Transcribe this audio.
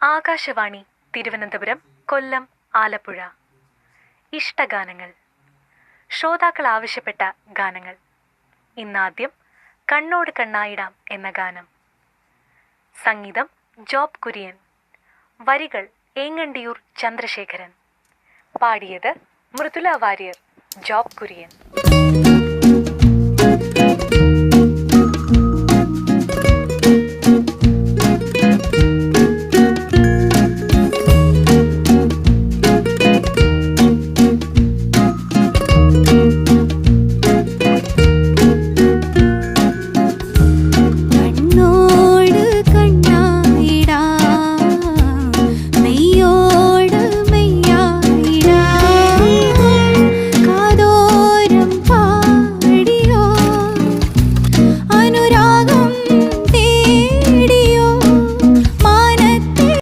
ആകാശവാണി തിരുവനന്തപുരം, കൊല്ലം, ആലപ്പുഴ. ഇഷ്ടഗാനങ്ങൾ. ശ്രോതാക്കൾ ആവശ്യപ്പെട്ട ഗാനങ്ങൾ. ഇന്നാദ്യം കണ്ണോട് കണ്ണായിടാം എന്ന ഗാനം. സംഗീതം ജോബ് കുര്യൻ. വരികൾ ഏങ്ങണ്ടിയൂർ ചന്ദ്രശേഖരൻ. പാടിയത് മൃദുല വാര്യർ, ജോബ് കുര്യൻ.